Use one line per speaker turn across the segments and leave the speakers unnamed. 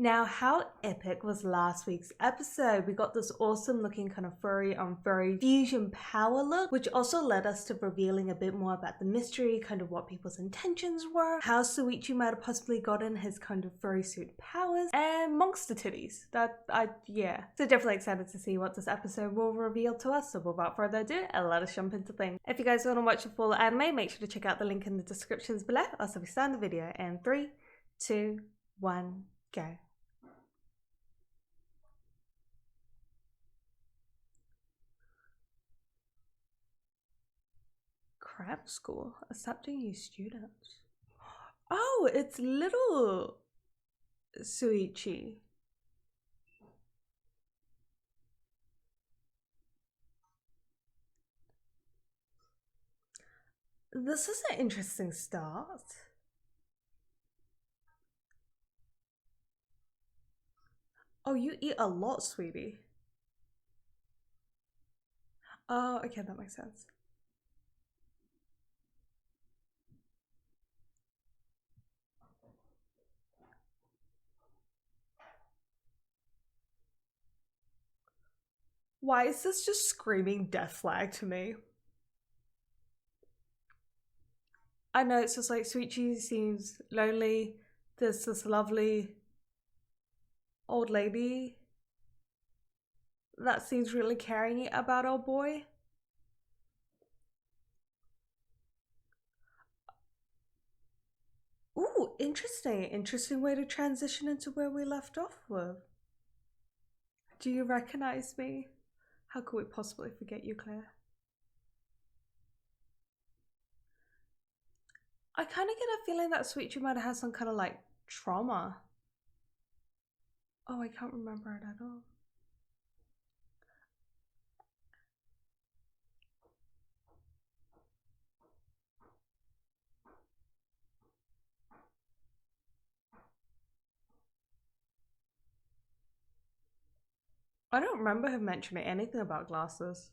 Now, how epic was last week's episode? We got this awesome looking kind of furry on furry fusion power look, which also led us to revealing a bit more about the mystery, kind of what people's intentions were, how Shuuichi might have possibly gotten his kind of furry suit powers, and monster titties. Yeah. So definitely excited to see what this episode will reveal to us. So without further ado, let us jump into things. If you guys want to watch the full anime, make sure to check out the link in the descriptions below. Also, we start the video in 3, 2, 1, go. Crab school accepting new students. Oh, it's little Shuichi. This is an interesting start. Oh, you eat a lot, sweetie. Oh, okay, that makes sense. Why is this just screaming death flag to me? I know it's just like Shuichi seems lonely. There's this lovely old lady that seems really caring about our boy. Ooh, interesting. Interesting way to transition into where we left off with. Do you recognize me? How could we possibly forget you, Claire? I kind of get a feeling that Shuichi might have had some kind of like trauma. Oh, I can't remember it at all. I don't remember him mentioning anything about glasses.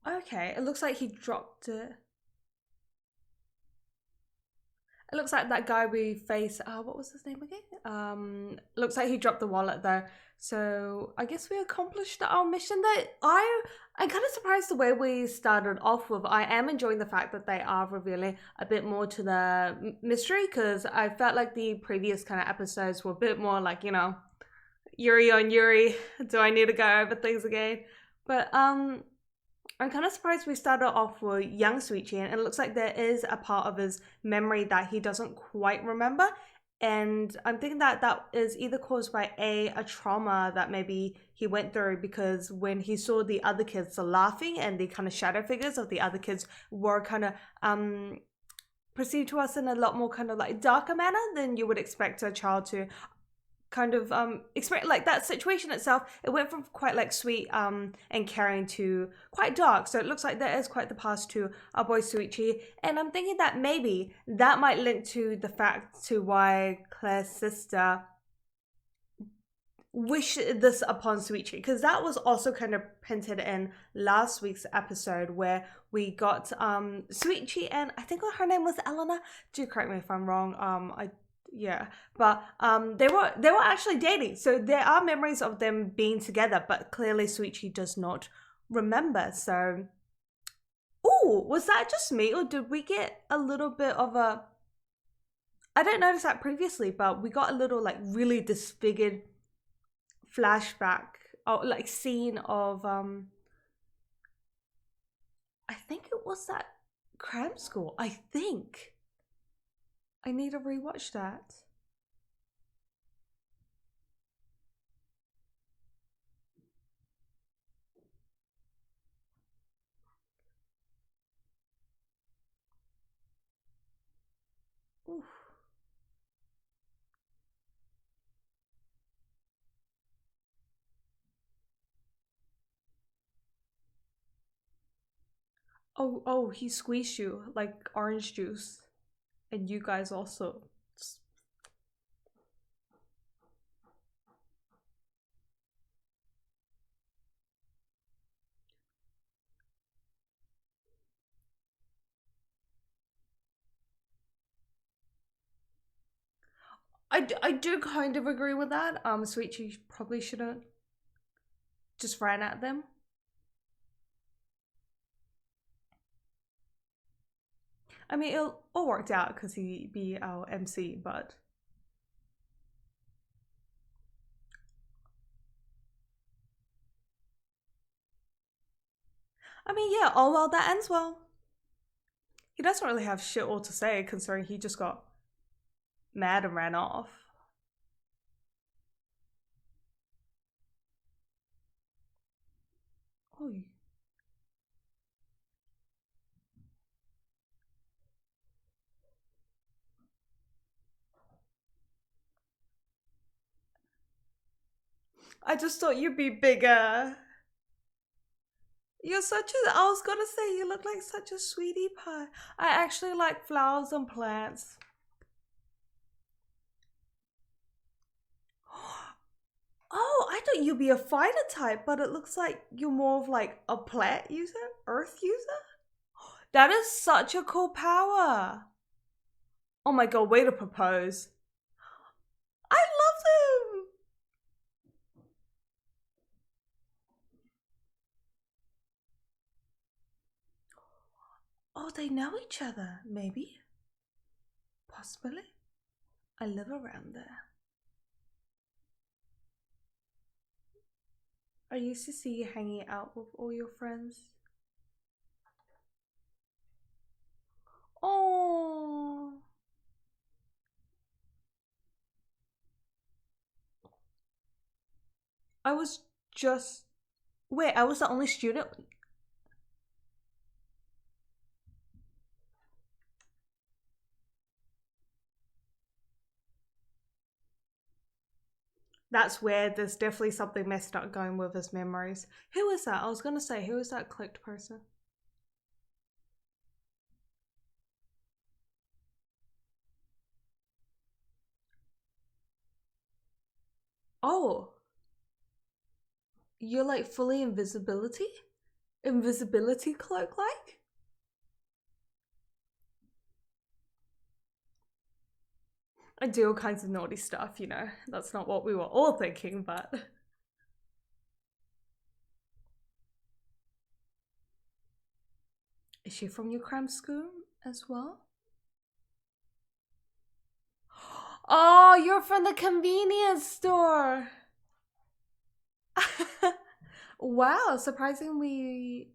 Okay, it looks like he dropped it. It looks like that guy we faced. What was his name again? Looks like he dropped the wallet though. So I guess we accomplished our mission there. I'm kind of surprised the way we started off with. I am enjoying the fact that they are revealing a bit more to the mystery, because I felt like the previous kind of episodes were a bit more like, you know, Yuri on Yuri. Do I need to go over things again? But I'm kind of surprised we started off with young Shuichi, and it looks like there is a part of his memory that he doesn't quite remember. And I'm thinking that that is either caused by a trauma that maybe he went through, because when he saw the other kids laughing and the kind of shadow figures of the other kids were kind of perceived to us in a lot more kind of like darker manner than you would expect a child to kind of experience. Like that situation itself, it went from quite like sweet and caring to quite dark. So it looks like there is quite the past to our boy Shuichi, and I'm thinking that maybe that might link to the fact to why Claire's sister wished this upon Shuichi, because that was also kind of hinted in last week's episode where we got Shuichi and I think her name was Arianna. Do correct me if I'm wrong. Yeah, but they were actually dating, so there are memories of them being together, but clearly Shuichi does not remember. So, oh, was that just me, or did we get a little bit of a? I didn't notice that previously, but we got a little like really disfigured flashback or like scene of I think it was that cram school. I think I need to rewatch that. Oof. Oh, he squeezed you like orange juice. And you guys also. I do kind of agree with that. Shuichi probably shouldn't just ran at them. I mean, it all worked out because he be our MC, but I mean, yeah, oh well, that ends well. He doesn't really have shit all to say considering he just got mad and ran off. Oh. I just thought you'd be bigger. You're such a, I was gonna say, you look like such a sweetie pie. I actually like flowers and plants. Oh, I thought you'd be a fighter type, but it looks like you're more of like a plant user, earth user. That is such a cool power. Oh my god, way to propose. I love them. Oh, they know each other, maybe. Possibly. I live around there. I used to see you hanging out with all your friends. Oh. I was just. Wait, I was the only student? That's weird. There's definitely something messed up going with his memories. Who is that? I was gonna say, who is that clicked person? Oh. You're like fully invisibility? Invisibility cloak like? I do all kinds of naughty stuff, you know. That's not what we were all thinking, but. Is she from your cram school as well? Oh, you're from the convenience store. Wow, surprisingly.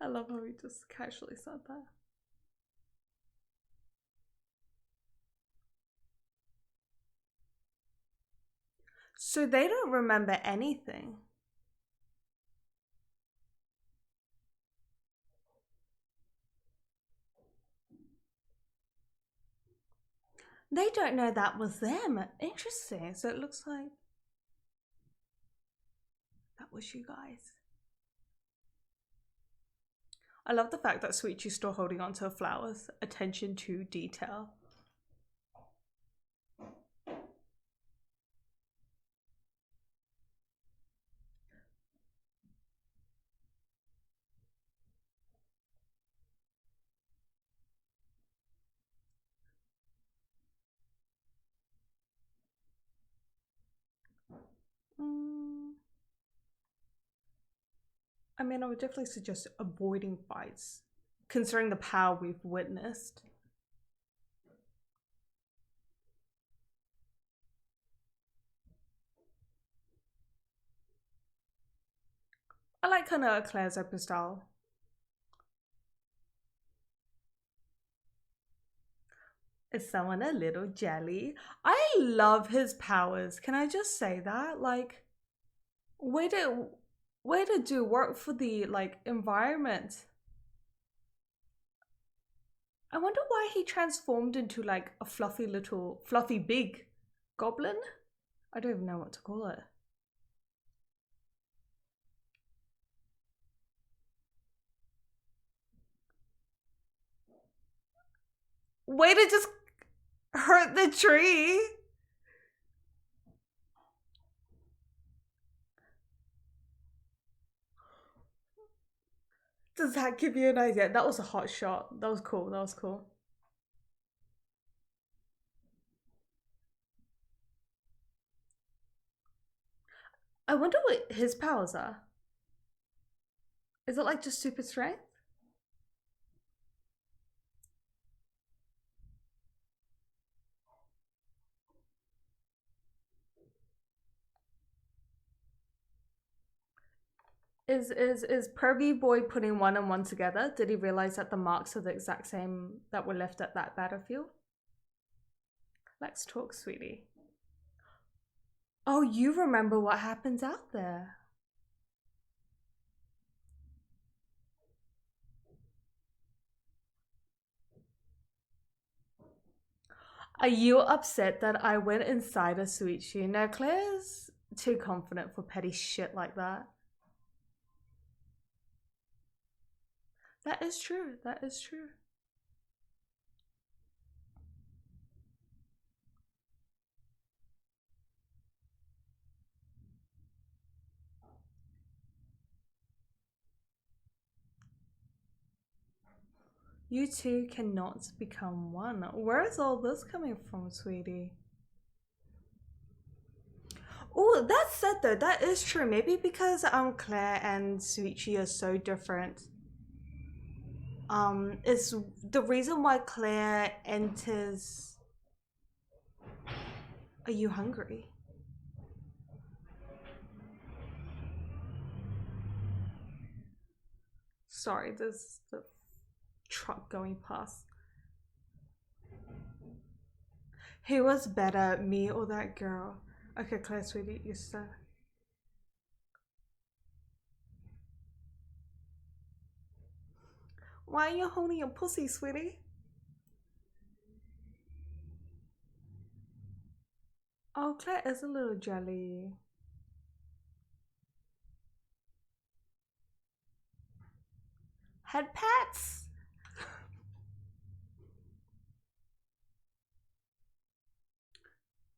I love how we just casually said that. So they don't remember anything. They don't know that was them. Interesting. So it looks like that was you guys. I love the fact that Shuichi's still holding on to her flowers. Attention to detail. I mean, I would definitely suggest avoiding fights, considering the power we've witnessed. I like kind of Claire's open style. Is someone a little jelly? I love his powers. Can I just say that? Like, way to do work for the like environment. I wonder why he transformed into like a fluffy big goblin. I don't even know what to call it. Way to just hurt the tree. Does that give you an idea? That was a hot shot. That was cool. That was cool. I wonder what his powers are. Is it like just super strength? Is Pervy Boy putting one and one together? Did he realize that the marks are the exact same that were left at that battlefield? Let's talk, sweetie. Oh, you remember what happens out there. Are you upset that I went inside a Shuuichi? No, Claire's too confident for petty shit like that. That is true. That is true. You two cannot become one. Where is all this coming from, sweetie? Oh, that said though, that is true. Maybe because Claire and Shuichi are so different. Is the reason why Claire enters. Are you hungry? Sorry, there's the truck going past. Who was better, me or that girl? Okay, Claire, sweetie, you start. Why are you holding your pussy, sweetie? Oh, Claire is a little jelly. Head pats?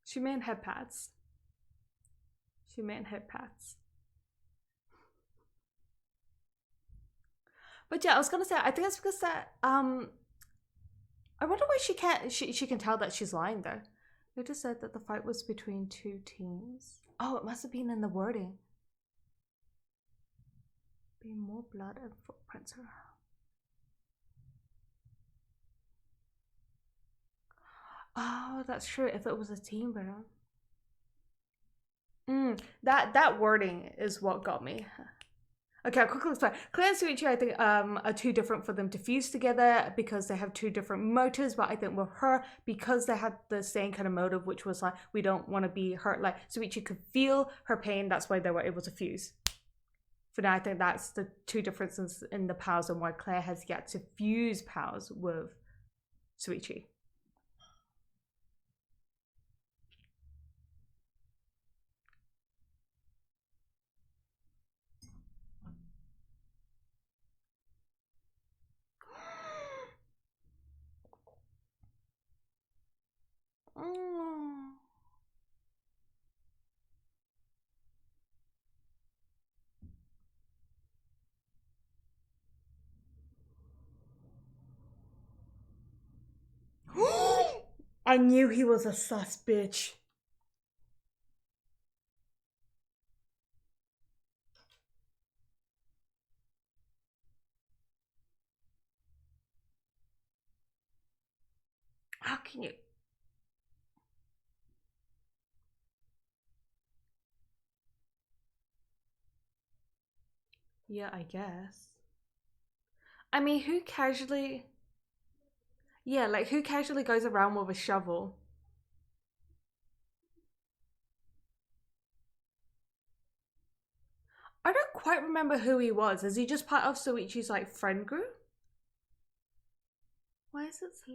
She meant head pats. She meant head pats. But yeah, I was gonna say, I think it's because that I wonder why she can tell that she's lying though. It just said that the fight was between two teams. Oh, it must have been in the wording. Be more blood and footprints around. Oh, that's true. If it was a team battle. That wording is what got me. Okay, I'll quickly explain. Claire and Shuichi, I think, are too different for them to fuse together because they have two different motives. But I think with her, because they had the same kind of motive, which was like, we don't want to be hurt. Like, Shuichi could feel her pain. That's why they were able to fuse. For now, I think that's the two differences in the powers and why Claire has yet to fuse powers with Shuichi. Oh. I knew he was a sus bitch. How can you? Yeah, I guess. I mean, who casually. Yeah, like who casually goes around with a shovel? I don't quite remember who he was. Is he just part of Shuichi's like friend group? Why is it so...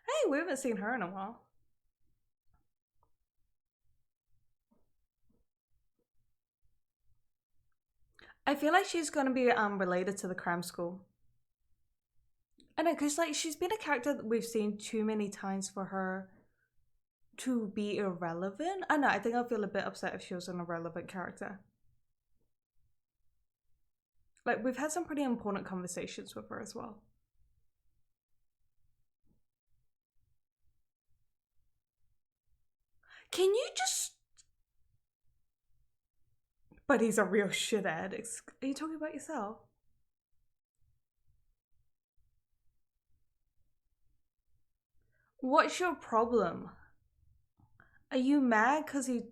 Hey, we haven't seen her in a while. I feel like she's gonna be related to the cram school. I know, because like she's been a character that we've seen too many times for her to be irrelevant. I know, I think I'll feel a bit upset if she was an irrelevant character. Like, we've had some pretty important conversations with her as well. Can you just... But he's a real shithead. Are you talking about yourself? What's your problem? Are you mad because he...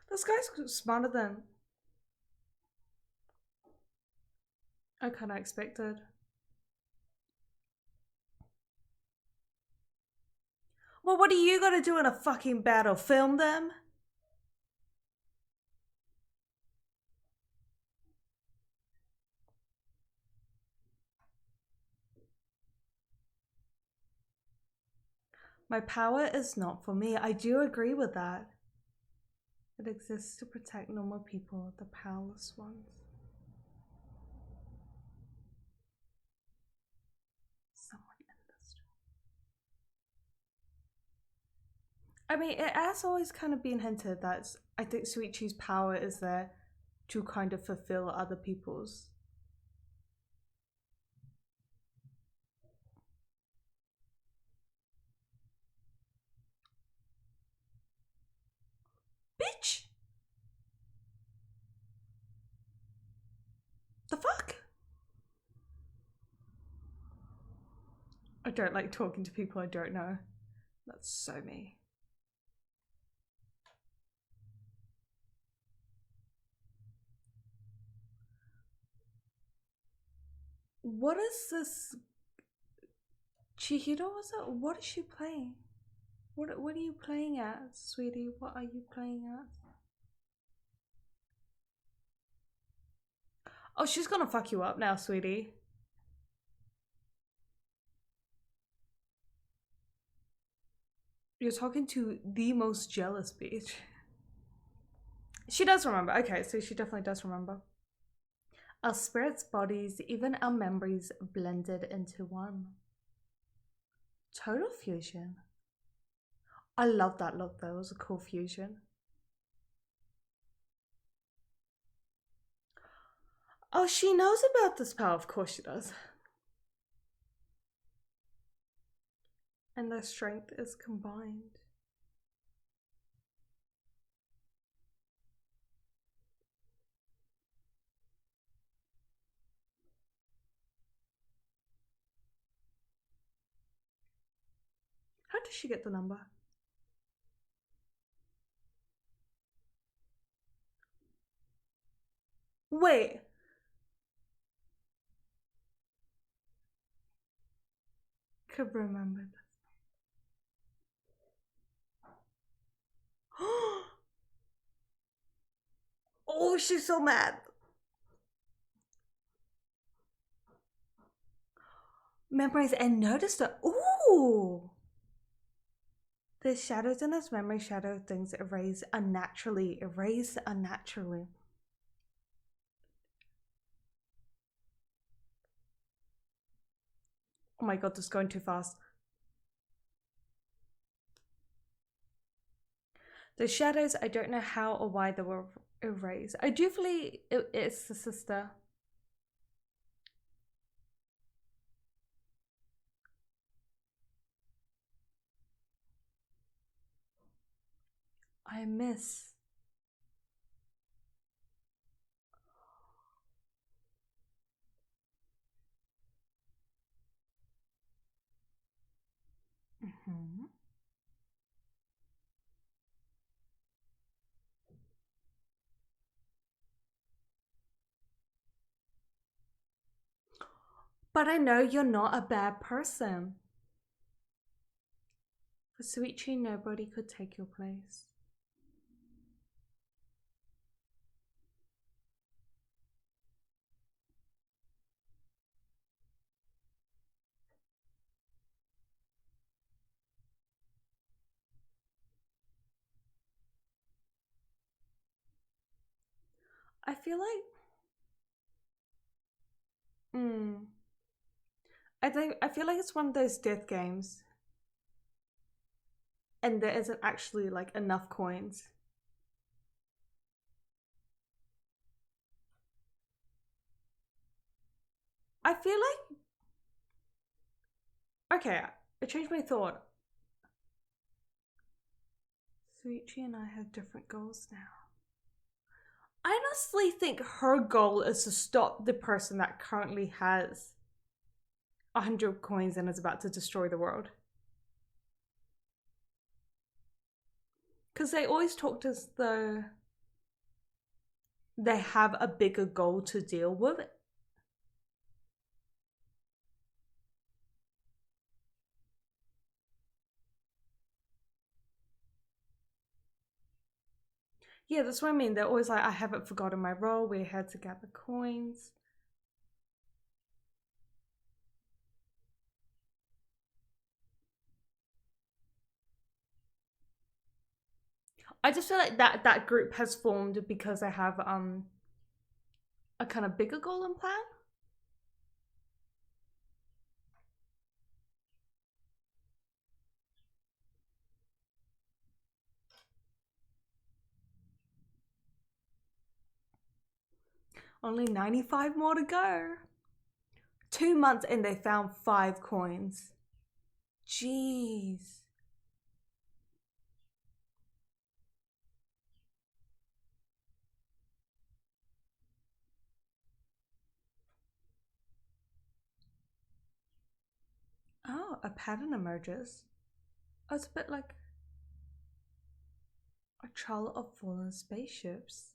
This guy's smarter than I kind of expected. Well, what are you gonna do in a fucking battle? Film them? My power is not for me. I do agree with that. It exists to protect normal people, the powerless ones. Someone in this. I mean, it has always kind of been hinted that I think Shuichi's power is there to kind of fulfill other people's. Bitch! The fuck? I don't like talking to people I don't know. That's so me. What is this? Chihiro, was it? What is she playing? What are you playing at, sweetie? What are you playing at? Oh, she's gonna fuck you up now, sweetie. You're talking to the most jealous bitch. She does remember. Okay, so she definitely does remember. Our spirits, bodies, even our memories blended into one. Total fusion. I love that look though. It was a cool fusion. Oh, she knows about this power. Of course she does. And their strength is combined. How did she get the number? Wait. Could remember this. Oh, she's so mad. Memories and noticed it. Ooh. The shadows in his memory shadow things erase unnaturally. Erase unnaturally. Oh my god, this is going too fast. The shadows, I don't know how or why they were erased. I do believe it's the sister. I miss. Mm-hmm. But I know you're not a bad person. For Shuichi, nobody could take your place. I feel like I feel like it's one of those death games and there isn't actually like enough coins. I feel like, okay, I changed my thought. Shuichi and I have different goals now. I honestly think her goal is to stop the person that currently has 100 coins and is about to destroy the world. Because they always talked as though they have a bigger goal to deal with. Yeah, that's what I mean. They're always like, I haven't forgotten my role. We're here to gather coins. I just feel like that group has formed because they have a kind of bigger goal and plan. Only 95 more to go. 2 months and they found 5 coins. Jeez. Oh, a pattern emerges. Oh, it's a bit like a trail of fallen spaceships.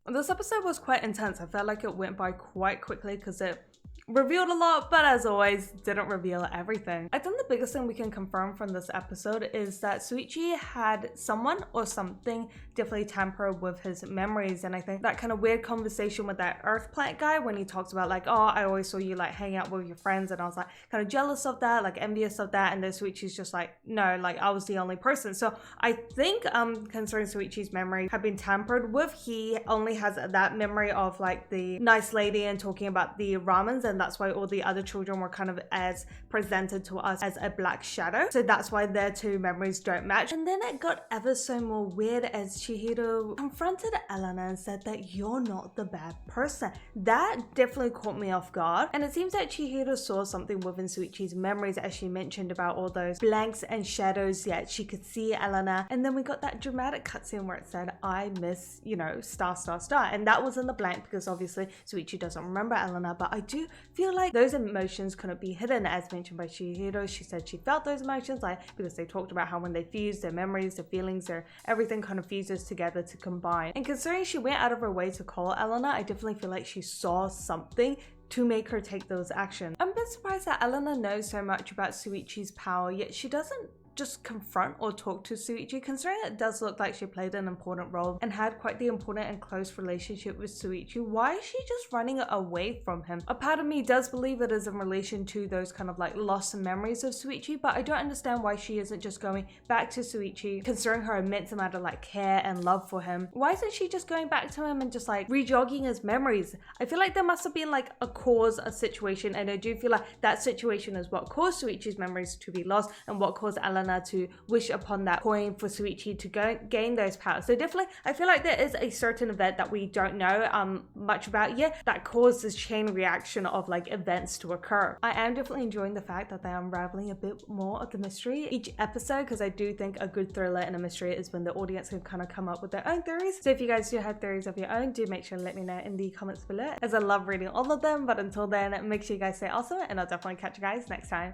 This episode was quite intense. I felt like it went by quite quickly because it revealed a lot, but as always, didn't reveal everything. I think the biggest thing we can confirm from this episode is that Shuichi had someone or something definitely tamper with his memories, and I think that kind of weird conversation with that earth plant guy when he talks about like, oh, I always saw you like hang out with your friends, and I was like kind of jealous of that, like envious of that, and then Shuichi's just like, no, like I was the only person. So I think concerning Shuichi's memory have been tampered with. He only has that memory of like the nice lady and talking about the ramens, and that's why all the other children were kind of as presented to us as a black shadow. So that's why their two memories don't match. And then it got ever so more weird as Chihiro confronted Arianna and said that you're not the bad person. That definitely caught me off guard. And it seems that Chihiro saw something within Shuichi's memories, as she mentioned about all those blanks and shadows, yet she could see Arianna. And then we got that dramatic cutscene where it said, I miss, you know, star, star, star. And that was in the blank because obviously Shuichi doesn't remember Arianna, but I do feel like those emotions couldn't be hidden, as mentioned by Chihiro. She said she felt those emotions, like because they talked about how when they fuse, their memories, their feelings, their everything kind of fuses together to combine. And considering she went out of her way to call Arianna, I definitely feel like she saw something to make her take those actions. I'm a bit surprised that Arianna knows so much about Shuichi's power, yet she doesn't just confront or talk to Shuichi, considering it does look like she played an important role and had quite the important and close relationship with Shuichi. Why is she just running away from him? A part of me does believe it is in relation to those kind of like lost memories of Shuichi, but I don't understand why she isn't just going back to Shuichi, considering her immense amount of like care and love for him. Why isn't she just going back to him and just like rejogging his memories? I feel like there must have been like a cause, a situation, and I do feel like that situation is what caused Shuichi's memories to be lost and what caused Arianna to wish upon that coin for Shuichi to gain those powers. So definitely, I feel like there is a certain event that we don't know much about yet that caused this chain reaction of like events to occur. I am definitely enjoying the fact that they are unraveling a bit more of the mystery each episode, because I do think a good thriller and a mystery is when the audience can kind of come up with their own theories. So if you guys do have theories of your own, do make sure to let me know in the comments below, as I love reading all of them. But until then, make sure you guys stay awesome, and I'll definitely catch you guys next time.